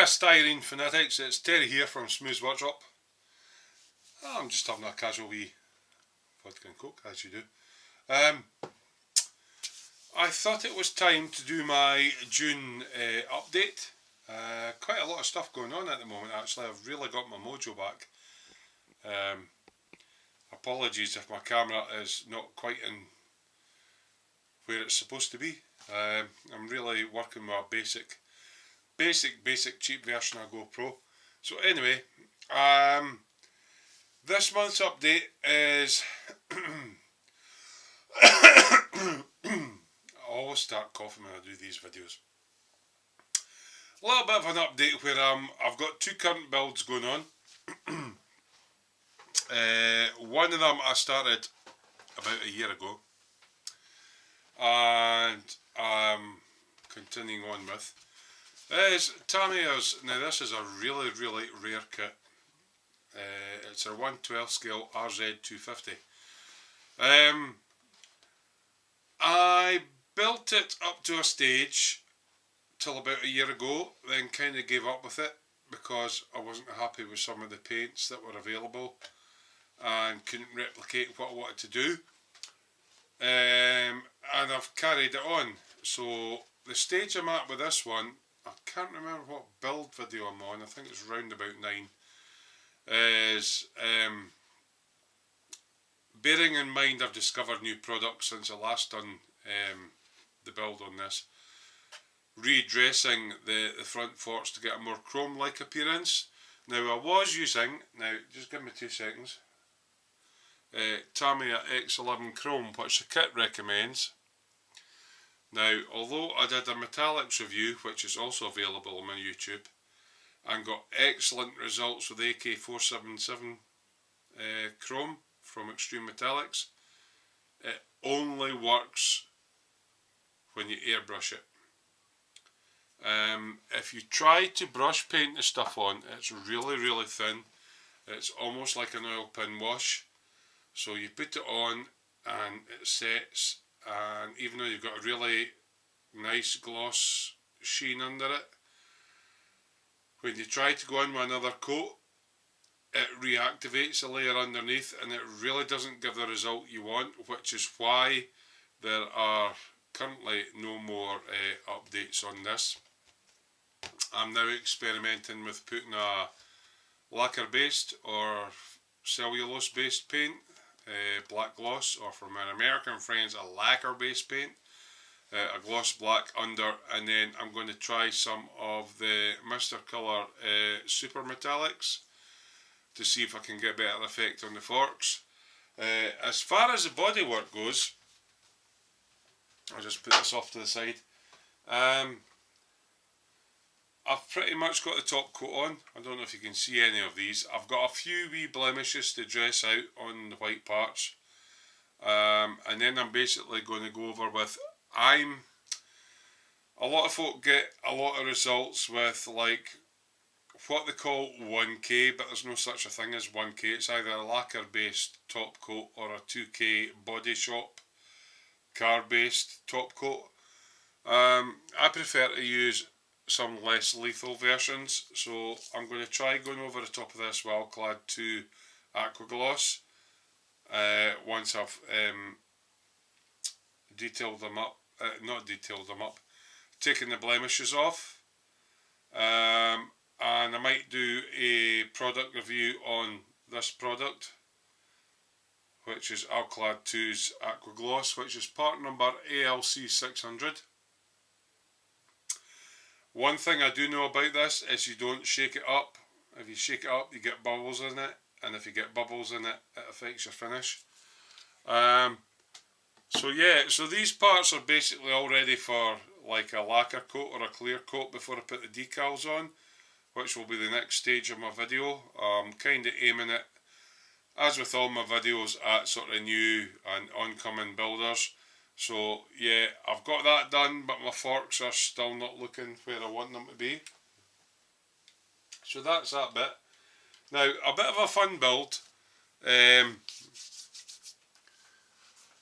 styrene phonetics, it's Terry here from Smooth's Workshop. I'm just having a casual wee vodka and coke, as you do. I thought it was time to do my June update. Quite a lot of stuff going on at the moment actually. I've really got my mojo back. Apologies if my camera is not quite in where it's supposed to be. I'm really working with a basic cheap version of GoPro. So anyway, this month's update is I always start coughing when I do these videos. A little bit of an update where I've got two current builds going on. One of them I started about a year ago, and I'm continuing on with is Tamiya's. Now this is a really rare kit. It's a 1/12 scale RZ250. I built it up to a stage till about a year ago, then kind of gave up with it because I wasn't happy with some of the paints that were available and couldn't replicate what I wanted to do. And I've carried it on. So the stage I'm at with this one, I can't remember what build video I'm on, I think it's round about 9, is bearing in mind I've discovered new products since I last done the build on this, redressing the front forks to get a more chrome-like appearance. Now I was using, just give me 2 seconds, Tamiya X11 Chrome, which the kit recommends. Now, although I did a metallics review, which is also available on my YouTube, and got excellent results with AK477 Chrome from Extreme Metallics, it only works when you airbrush it. If you try to brush paint the stuff on, it's really thin. It's almost like an oil pin wash. So you put it on and it sets, and even though you've got a really nice gloss sheen under it, when you try to go in with another coat, it reactivates a layer underneath and it really doesn't give the result you want, which is why there are currently no more updates on this. I'm now experimenting with putting a lacquer based or cellulose based paint, black gloss, or for my American friends a lacquer based paint, a gloss black under, and then I'm going to try some of the Mr. Colour super metallics to see if I can get better effect on the forks. As far as the bodywork goes, I'll just put this off to the side. I've pretty much got the top coat on. I don't know if you can see any of these. I've got a few wee blemishes to dress out on the white parts. And then I'm basically going to go over with, a lot of folk get a lot of results with like what they call 1K, but there's no such a thing as 1K. It's either a lacquer based top coat or a 2K body shop car based top coat. I prefer to use some less lethal versions, so I'm going to try going over the top of this with Alclad 2 Aqua Gloss once I've taken the blemishes off, and I might do a product review on this product, which is Alclad 2's Aqua Gloss, which is part number ALC600. One thing I do know about this is you don't shake it up. If you shake it up, you get bubbles in it, and if you get bubbles in it, it affects your finish. So yeah, so these parts are basically all ready for like a lacquer coat or a clear coat before I put the decals on, which will be the next stage of my video. I'm kind of aiming it, as with all my videos, at sort of new and oncoming builders. So yeah, I've got that done, but my forks are still not looking where I want them to be. So that's that bit. Now, a bit of a fun build.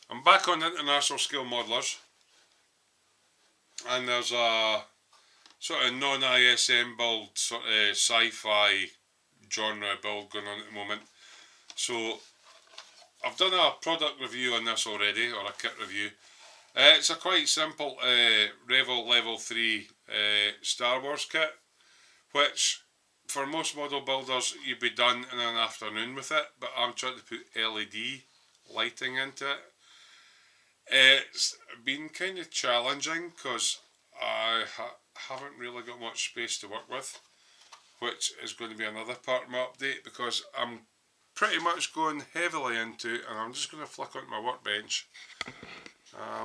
I'm back on International Scale Modelers, and there's a sort of non-ISM build, sort of sci-fi genre build going on at the moment. So I've done a product review on this already, or a kit review. It's a quite simple Revel Level 3 Star Wars kit, which for most model builders you'd be done in an afternoon with it, but I'm trying to put LED lighting into it. It's been kind of challenging because I haven't really got much space to work with, which is going to be another part of my update, because I'm pretty much going heavily into, and I'm just going to flick onto my workbench.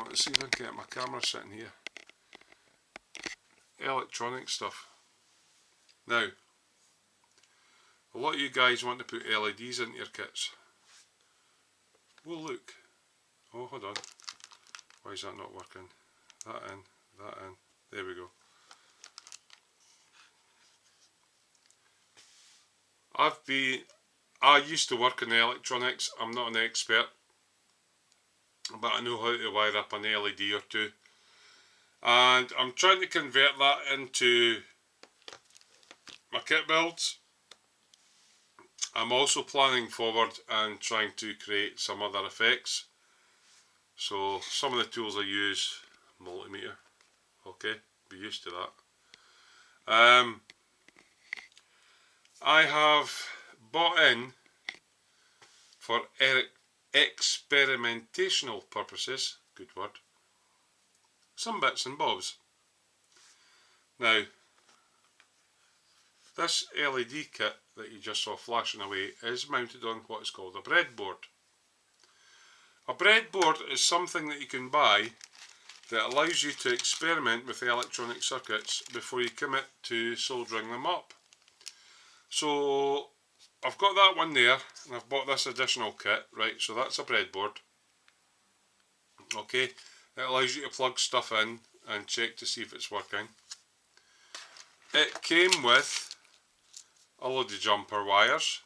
Let's see if I can get my camera sitting here. Electronic stuff. Now, a lot of you guys want to put LEDs into your kits. Well, look. Oh, hold on. Why is that not working? That in, that in. There we go. I used to work in electronics. I'm not an expert, but I know how to wire up an LED or two. And I'm trying to convert that into my kit builds. I'm also planning forward and trying to create some other effects. So some of the tools I use, multimeter, okay, be used to that. I have bought in, for experimentational purposes, good word, some bits and bobs. Now, this LED kit that you just saw flashing away is mounted on what is called a breadboard. A breadboard is something that you can buy that allows you to experiment with electronic circuits before you commit to soldering them up. So I've got that one there, and I've bought this additional kit, right, so that's a breadboard. Okay, it allows you to plug stuff in and check to see if it's working. It came with a load of jumper wires,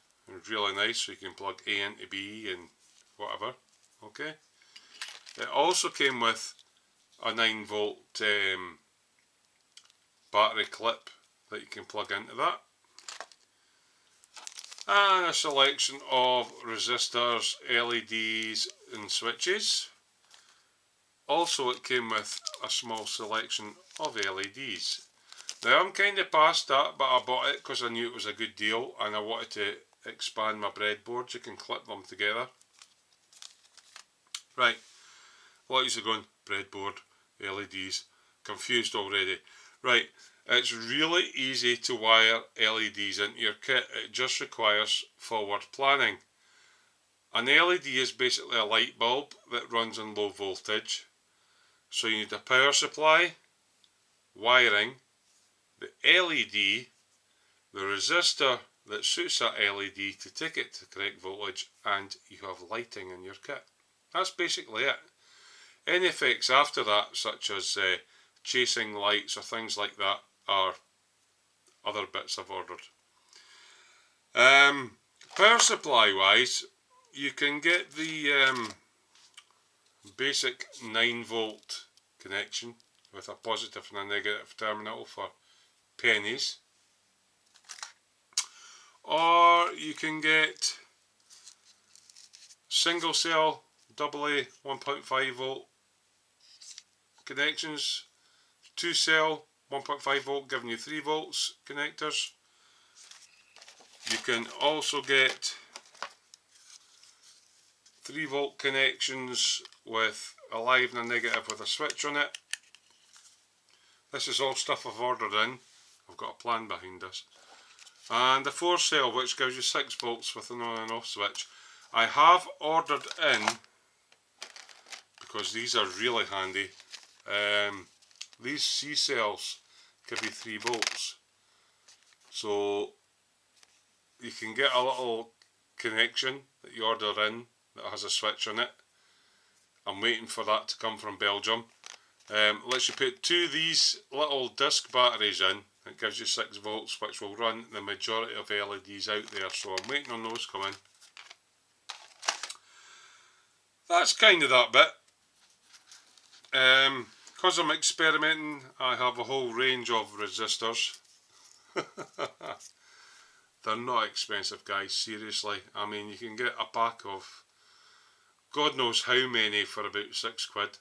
really nice, so you can plug A into B and whatever. Okay, it also came with a 9V battery clip that you can plug into that, and a selection of resistors, LEDs and switches. Also, it came with a small selection of LEDs. Now, I'm kind of past that, but I bought it because I knew it was a good deal and I wanted to expand my breadboards. You can clip them together. Right, a lot of you are going, breadboard, LEDs, confused already. Right, it's really easy to wire LEDs into your kit. It just requires forward planning. An LED is basically a light bulb that runs on low voltage. So you need a power supply, wiring, the LED, the resistor that suits that LED to take it to the correct voltage, and you have lighting in your kit. That's basically it. Any effects after that, such as chasing lights or things like that, are other bits I've ordered. Power supply wise, you can get the basic 9V connection with a positive and a negative terminal for pennies, or you can get single cell AA 1.5V connections, 2 cell 1.5V giving you 3V connectors. You can also get 3V connections with a live and a negative with a switch on it. This is all stuff I've ordered in. I've got a plan behind this. And the 4 cell, which gives you 6V with an on and off switch. I have ordered in, because these are really handy, these C cells give you 3V. So you can get a little connection that you order in that has a switch on it. I'm waiting for that to come from Belgium. Lets you put 2 of these little disc batteries in. It gives you 6V, which will run the majority of LEDs out there, so I'm waiting on those coming. That's kind of that bit. because I'm experimenting, I have a whole range of resistors. They're not expensive, guys, seriously. I mean, you can get a pack of God knows how many for about £6.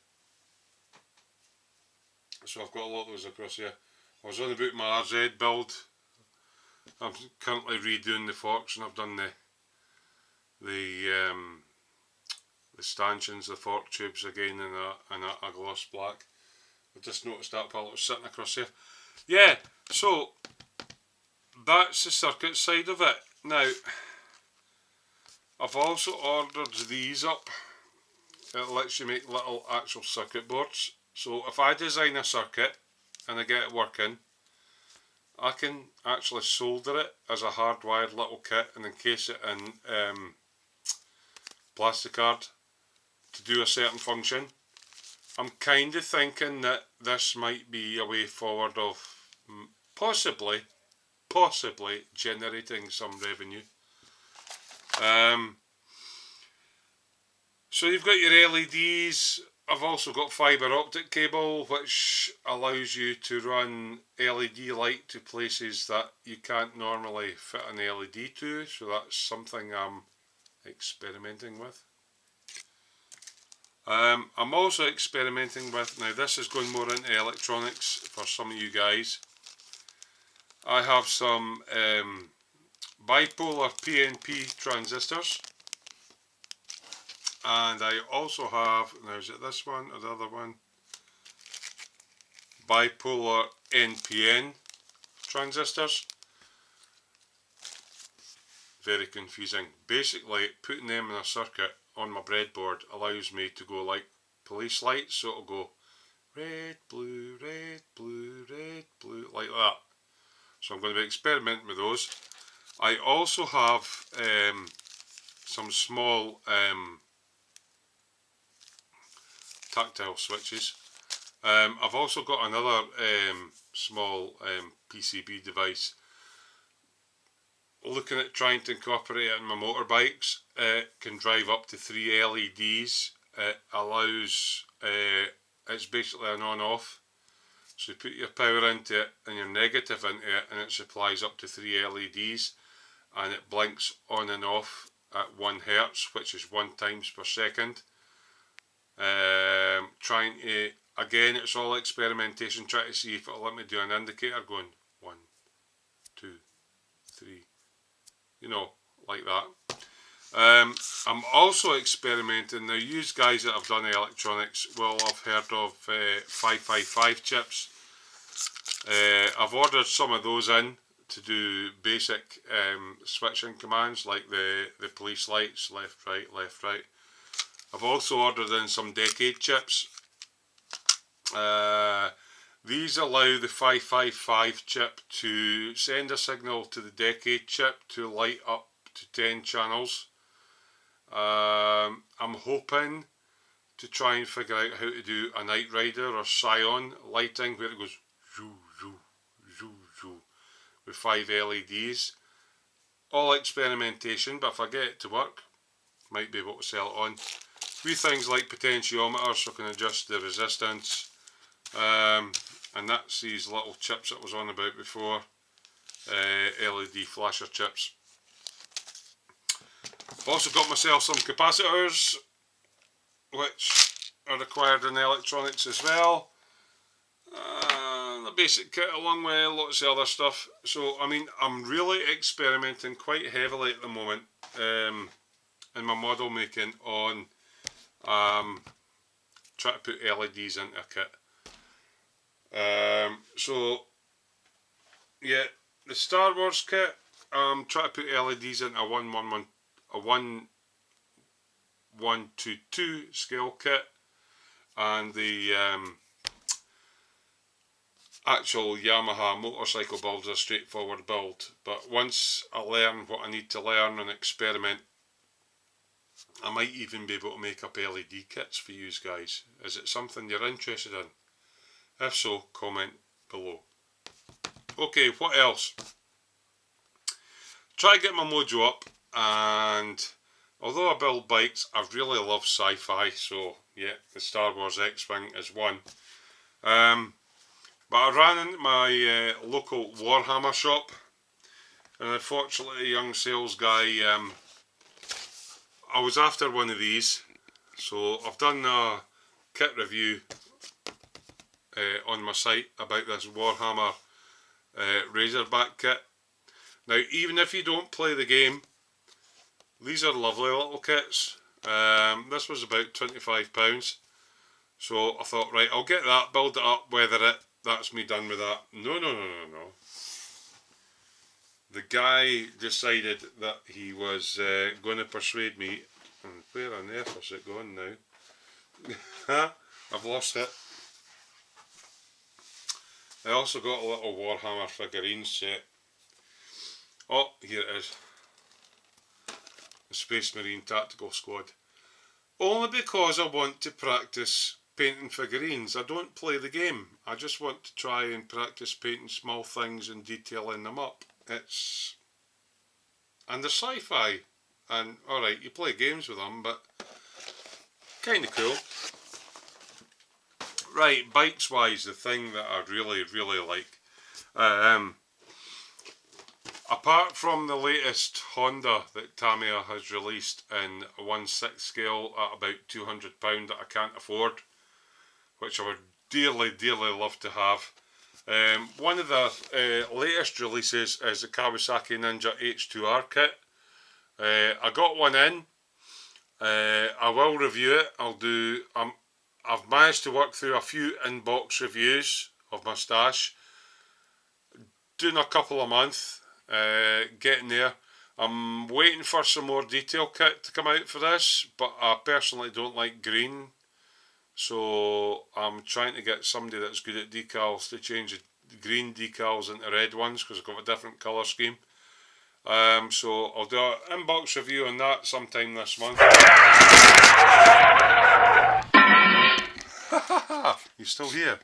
So I've got a lot of those across here. I was on about my RZ build. I'm currently redoing the forks, and I've done the stanchions, the fork tubes again in a gloss black. I just noticed that while it was sitting across here. Yeah, so that's the circuit side of it. Now, I've also ordered these up. It lets you make little actual circuit boards. So if I design a circuit and I get it working, I can actually solder it as a hardwired little kit and encase it in plastic card to do a certain function. I'm kind of thinking that this might be a way forward of possibly generating some revenue. So you've got your LEDs. I've also got fibre optic cable, which allows you to run LED light to places that you can't normally fit an LED to, so that's something I'm experimenting with. I'm also experimenting with, now this is going more into electronics for some of you guys. I have some bipolar PNP transistors, and I also have, now is it this one or the other one, bipolar NPN transistors. Very confusing. Basically, putting them in a circuit on my breadboard allows me to go like police lights, so it'll go red, blue, red, blue, red, blue, like that. So I'm going to be experimenting with those. I also have some small tactile switches. I've also got another small PCB device. Looking at trying to incorporate it in my motorbikes. It can drive up to 3 LEDs. It allows, it's basically an on-off. So you put your power into it and your negative into it, and it supplies up to 3 LEDs, and it blinks on and off at 1 Hz, which is 1 times per second. Trying to, again, it's all experimentation, trying to see if it'll let me do an indicator going 1, 2, 3, you know, like that. I'm also experimenting, now you guys that have done electronics will have heard of 555 chips. I've ordered some of those in to do basic switching commands like the police lights, left, right, left, right. I've also ordered in some decade chips. These allow the 555 chip to send a signal to the decade chip to light up to 10 channels. I'm hoping to try and figure out how to do a Night Rider or Scion lighting where it goes zoo, zoo, zoo, zoo, with 5 LEDs. All experimentation, but if I get it to work, might be able to sell it on. A few things like potentiometers, so I can adjust the resistance. And that's these little chips that I was on about before, LED flasher chips. I've also got myself some capacitors, which are required in electronics as well. The basic kit along with lots of other stuff. So I mean, I'm really experimenting quite heavily at the moment in my model making on trying to put LEDs into a kit. So yeah, the Star Wars kit, I'm trying to put LEDs into a 1:1:2 scale kit, and the actual Yamaha motorcycle build is a straightforward build, but once I learn what I need to learn and experiment, I might even be able to make up LED kits for you guys. Is it something you're interested in? If so, comment below. Okay, what else? Try to get my mojo up, and although I build bikes, I really love sci-fi, so yeah, the Star Wars X-Wing is one. But I ran into my local Warhammer shop, and unfortunately, a young sales guy, I was after one of these, so I've done a kit review on my site about this Warhammer Razorback kit. Now, even if you don't play the game, these are lovely little kits. This was about £25, so I thought, right, I'll get that, build it up, weather it. That's me done with that. No. The guy decided that he was going to persuade me. And where on earth is it going now? I've lost it. I also got a little Warhammer figurine set. Oh, here it is. The Space Marine Tactical Squad. Only because I want to practice painting figurines. I don't play the game. I just want to try and practice painting small things and detailing them up. And they're sci-fi. And alright, you play games with them, but kind of cool. Right, bikes wise, the thing that I really like. Apart from the latest Honda that Tamiya has released in 1/6 scale at about £200 that I can't afford, which I would dearly love to have. One of the latest releases is the Kawasaki Ninja H2R kit. I got one in. I will review it. I've managed to work through a few inbox reviews of my stash. Doing a couple a month. Getting there. I'm waiting for some more detail kit to come out for this, but I personally don't like green, so I'm trying to get somebody that's good at decals to change the green decals into red ones, because I've got a different colour scheme. So I'll do an inbox review on that sometime this month. You still here?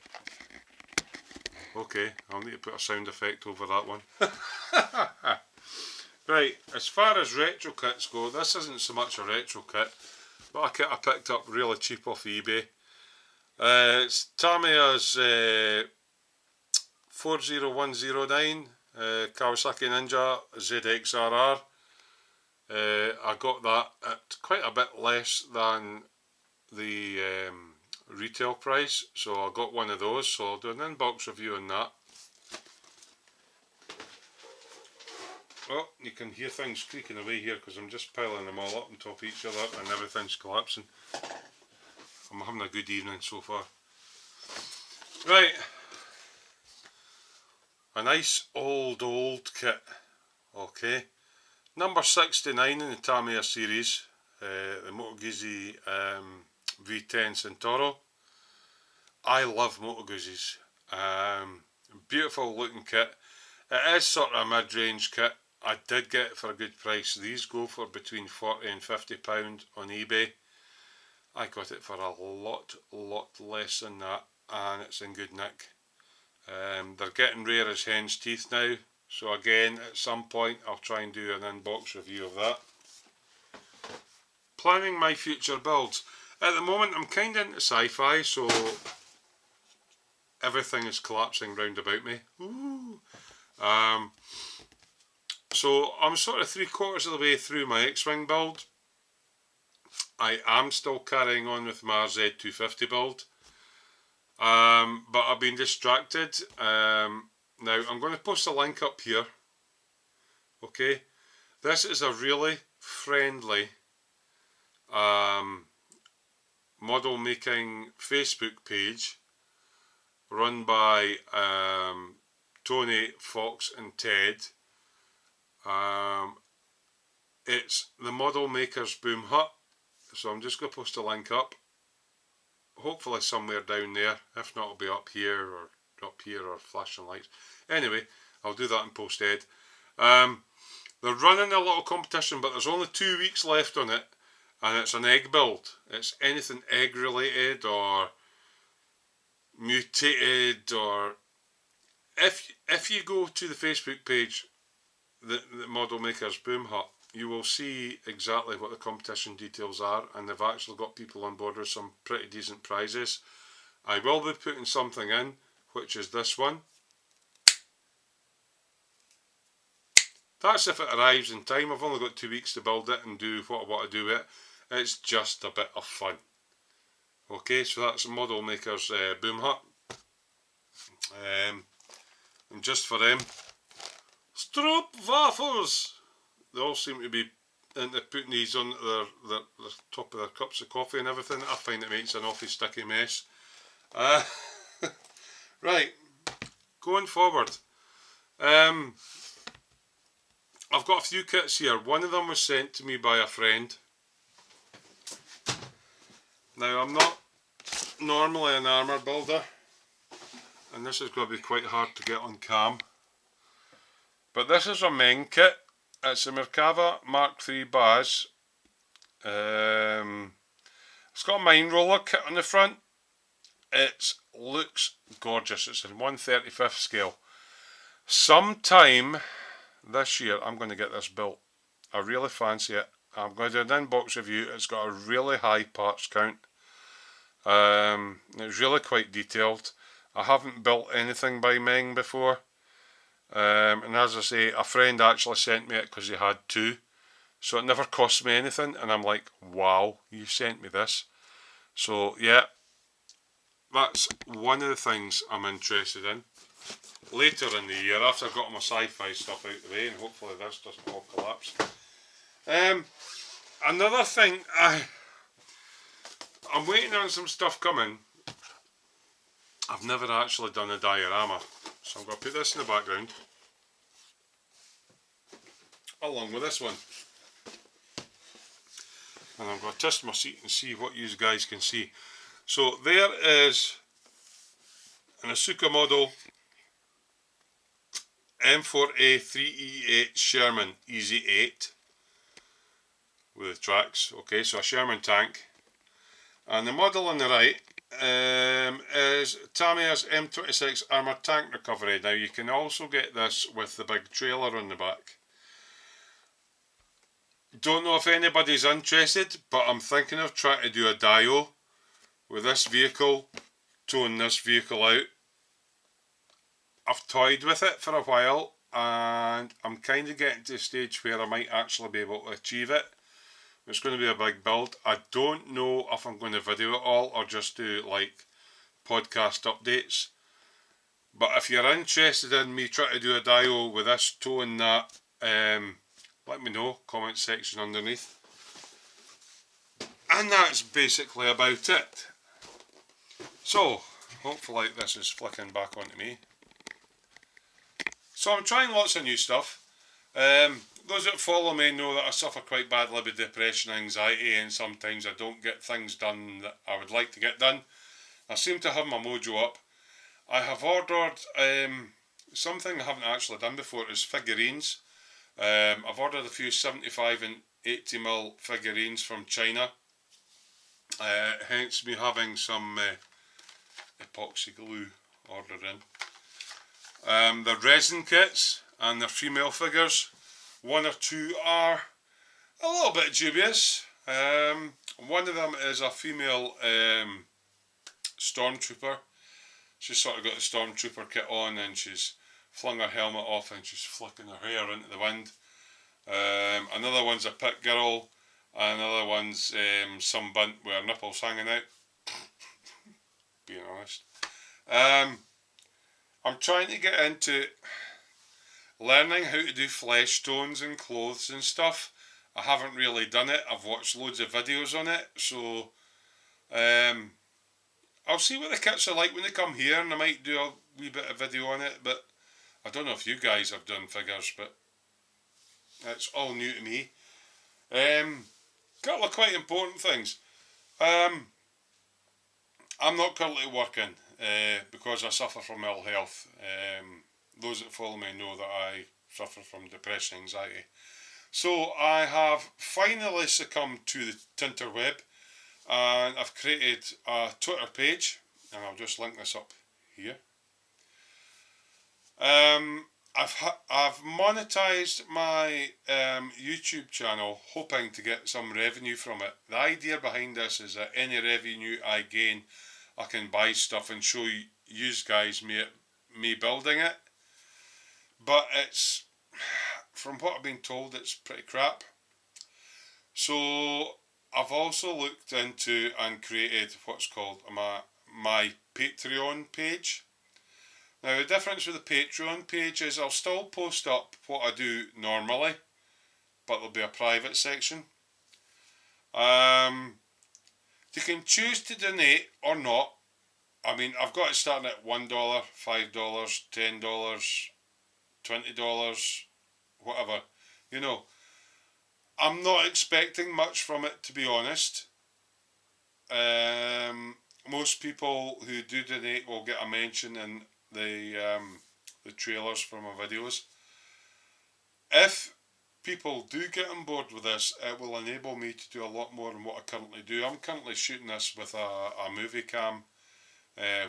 Okay, I'll need to put a sound effect over that one. Right, as far as retro kits go, this isn't so much a retro kit, but a kit I picked up really cheap off eBay. It's Tamiya's 40109 Kawasaki Ninja ZXRR. I got that at quite a bit less than the retail price, so I got one of those, so I'll do an inbox review on that. Oh, you can hear things creaking away here because I'm just piling them all up on top of each other and everything's collapsing. I'm having a good evening so far. Right, a nice old kit. Okay, number 69 in the Tamiya series, the Moto Guzzi V10 Centauro. I love Moto Guzzis. Beautiful looking kit. It is sort of a mid-range kit. I did get it for a good price. These go for between £40 and £50 on eBay. I got it for a lot less than that, and it's in good nick. They're getting rare as hen's teeth now, so again, at some point I'll try and do an inbox review of that. Planning my future builds. At the moment I'm kind of into sci-fi, so everything is collapsing round about me. Ooh. So I'm sort of 3/4 of the way through my X-Wing build. I am still carrying on with my Z250 build, but I've been distracted. Now I'm going to post a link up here. Okay, this is a really friendly model making Facebook page run by Tony, Fox and Ted. It's the Model Makers Boom Hut, so I'm just going to post a link up, hopefully somewhere down there. If not, it'll be up here or flashing lights. Anyway, I'll do that in post ed. They're running a little competition, but there's only 2 weeks left on it, and it's an egg build. It's anything egg related or mutated, or if you go to the Facebook page, the Model Makers Boom Hut, you will see exactly what the competition details are, and they've actually got people on board with some pretty decent prizes. I will be putting something in, which is this one. That's if it arrives in time. I've only got 2 weeks to build it and do what I want to do with it. It's just a bit of fun. Okay, so that's Model Maker's boom hut. And just for them, Stroopwafels! They all seem to be into putting these on their top of their cups of coffee and everything. I find it makes an awfully sticky mess. Right, going forward. I've got a few kits here. One of them was sent to me by a friend. Now, I'm not normally an armour builder, and this is going to be quite hard to get on cam. But this is a main kit. It's a Merkava Mark III Baz. It's got a mine roller kit on the front. It looks gorgeous. It's in 1/35 scale. Sometime this year I'm going to get this built. I really fancy it. I'm going to do an inbox review. It's got a really high parts count. It's really quite detailed. I haven't built anything by Meng before. And as I say, a friend actually sent me it because he had two. So it never cost me anything. And I'm like, wow, you sent me this. So yeah, that's one of the things I'm interested in. Later in the year, after I've got my sci-fi stuff out of the way, and hopefully this doesn't all collapse. Another thing, I'm waiting on some stuff coming. I've never actually done a diorama, so I'm going to put this in the background, along with this one. And I'm going to test my seat and see what you guys can see. So there is an Asuka model M4A3E8 Sherman Easy 8 with the tracks. Okay, so a Sherman tank. And the model on the right is Tamiya's M26 Armoured Tank Recovery. Now you can also get this with the big trailer on the back. Don't know if anybody's interested, but I'm thinking of trying to do a dio with this vehicle, towing this vehicle out. I've toyed with it for a while, and I'm kind of getting to a stage where I might actually be able to achieve it. It's going to be a big build. I don't know if I'm going to video it all or just do like podcast updates. But if you're interested in me trying to do a dio with this towing that, let me know, comment section underneath. And that's basically about it. So, hopefully this is flicking back onto me. So I'm trying lots of new stuff. Those that follow me know that I suffer quite badly with depression and anxiety, and sometimes I don't get things done that I would like to get done. I seem to have my mojo up. I have ordered something I haven't actually done before, is figurines. I've ordered a few 75 and 80mm figurines from China. Hence me having some epoxy glue ordered in. They're resin kits and they're female figures. One or two are a little bit dubious. One of them is a female stormtrooper. She's sort of got the stormtrooper kit on and she's flung her helmet off and she's flicking her hair into the wind. Another one's a pit girl. Another one's some bunt with her nipples hanging out. Being honest. I'm trying to get into learning how to do flesh tones and clothes and stuff. I haven't really done it. I've watched loads of videos on it, so I'll see what the kits are like when they come here, and I might do a wee bit of video on it. But I don't know if you guys have done figures, but it's all new to me. Couple of quite important things. I'm not currently working because I suffer from ill health. Those that follow me know that I suffer from depression and anxiety. So I have finally succumbed to the tinterweb, and I've created a Twitter page, and I'll just link this up here. I've monetized my YouTube channel, hoping to get some revenue from it. The idea behind this is that any revenue I gain, I can buy stuff and show you guys me building it. But it's, from what I've been told, it's pretty crap. So I've also looked into and created what's called my Patreon page. Now the difference with the Patreon page is I'll still post up what I do normally, but there'll be a private section. You can choose to donate or not. I mean, I've got it starting at $1, $5, $10, $20, whatever. You know, I'm not expecting much from it, to be honest. Most people who do donate will get a mention in the trailers for my videos. If people do get on board with this, it will enable me to do a lot more than what I currently do. I'm currently shooting this with a movie cam,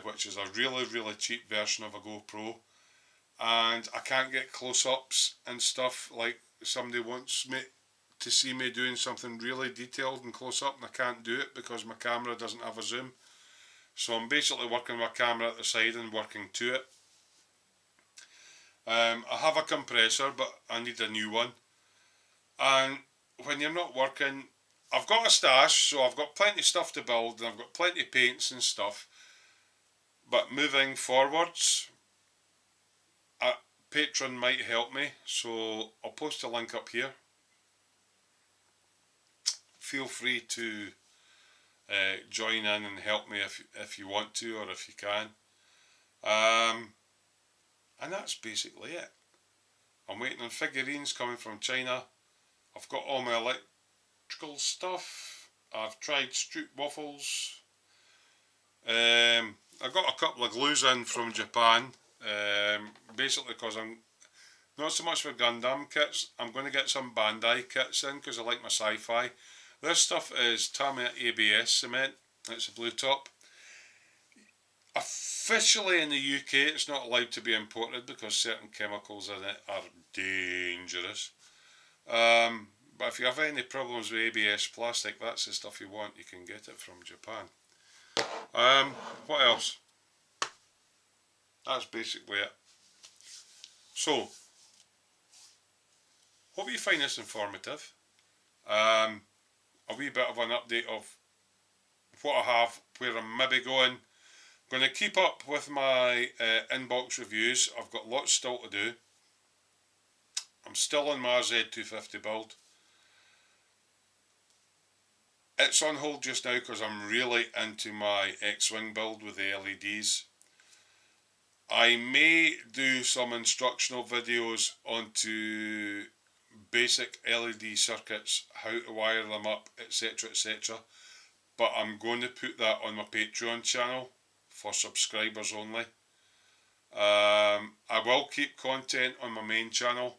which is a really, really cheap version of a GoPro, and I can't get close-ups and stuff like somebody wants me to see me doing something really detailed and close-up, and I can't do it because my camera doesn't have a zoom. So I'm basically working my camera at the side and working to it. I have a compressor, but I need a new one. And when you're not working, I've got a stash, so I've got plenty of stuff to build, and I've got plenty of paints and stuff. But moving forwards, a patron might help me, so I'll post a link up here. Feel free to join in and help me if you want to, or if you can. And that's basically it. I'm waiting on figurines coming from China. I've got all my electrical stuff. I've tried Stroop waffles. I got a couple of glues in from Japan. Basically because I'm not so much for Gundam kits. I'm going to get some Bandai kits in because I like my sci-fi. This stuff is Tamiya ABS cement. It's a blue top. Officially in the UK it's not allowed to be imported because certain chemicals in it are dangerous. But if you have any problems with ABS plastic, that's the stuff you want. You can get it from Japan. What else? That's basically it. So, hope you find this informative. A wee bit of an update of what I have, where I'm maybe going. I'm going to keep up with my inbox reviews. I've got lots still to do. I'm still on my Z250 build. It's on hold just now because I'm really into my X-Wing build with the LEDs. I may do some instructional videos onto basic LED circuits, how to wire them up, etc, etc. But I'm going to put that on my Patreon channel for subscribers only. I will keep content on my main channel,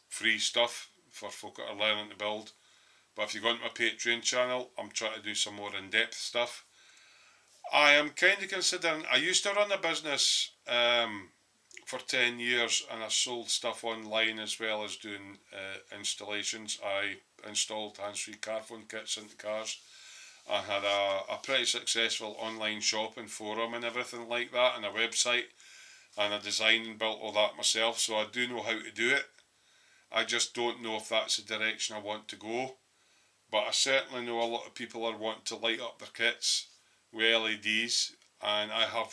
free stuff for folk that are learning to build. But if you go onto my Patreon channel, I'm trying to do some more in-depth stuff. I am kind of considering, I used to run a business for 10 years and I sold stuff online as well as doing installations. I installed hands-free car phone kits into cars. I had a pretty successful online shop and forum and everything like that, and a website, and I designed and built all that myself, so I do know how to do it. I just don't know if that's the direction I want to go. But I certainly know a lot of people are wanting to light up their kits with LEDs, and I have,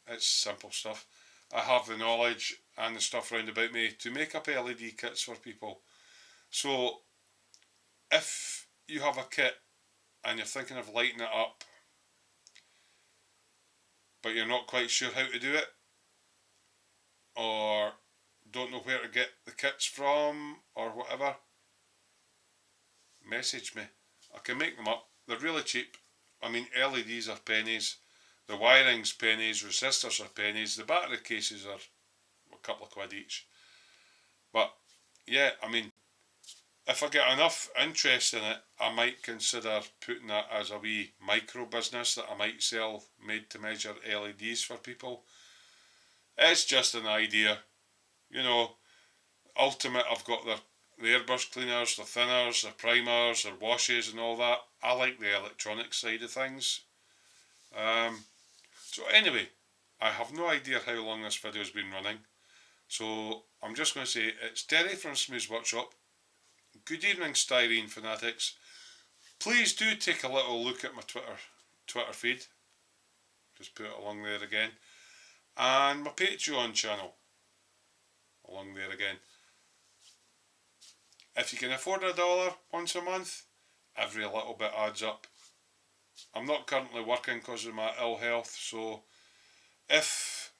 it's simple stuff. I have the knowledge and the stuff around about me to make up LED kits for people. So if you have a kit and you're thinking of lighting it up, but you're not quite sure how to do it, or don't know where to get the kits from, or whatever, message me. I can make them up. They're really cheap. I mean, LEDs are pennies, the wiring's pennies, resistors are pennies, the battery cases are a couple of quid each. But yeah, I mean, if I get enough interest in it, I might consider putting that as a wee micro business that I might sell made to measure LEDs for people. It's just an idea. You know, ultimate, I've got the airbrush cleaners, the thinners, the primers, the washes and all that. I like the electronic side of things. So anyway, I have no idea how long this video has been running. So I'm just going to say it's Terry from Smooth's Workshop. Good evening, styrene fanatics. Please do take a little look at my Twitter feed. Just put it along there again. And my Patreon channel. Along there again. If you can afford $1 once a month, every little bit adds up. I'm not currently working because of my ill health, so if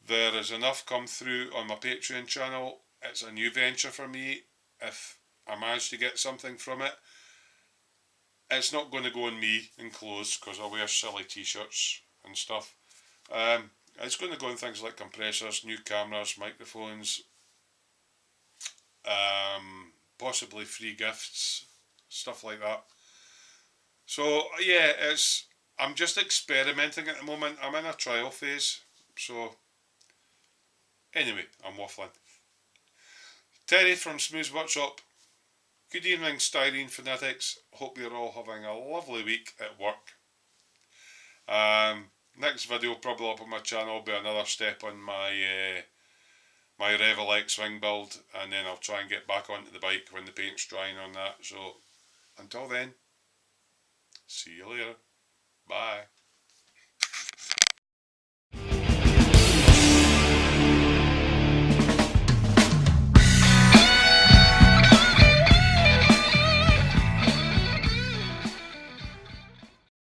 there is enough come through on my Patreon channel, it's a new venture for me. If I manage to get something from it, it's not going to go on me in clothes because I wear silly t-shirts and stuff. It's going to go on things like compressors, new cameras, microphones, possibly free gifts, stuff like that. So yeah, I'm just experimenting at the moment. I'm in a trial phase. So anyway, I'm waffling. Terry from Smooth's Workshop. Good evening, styrene fanatics. Hope you're all having a lovely week at work. Next video probably up on my channel will be another step on my my Revel X wing build, and then I'll try and get back onto the bike when the paint's drying on that. So until then, see you later. Bye.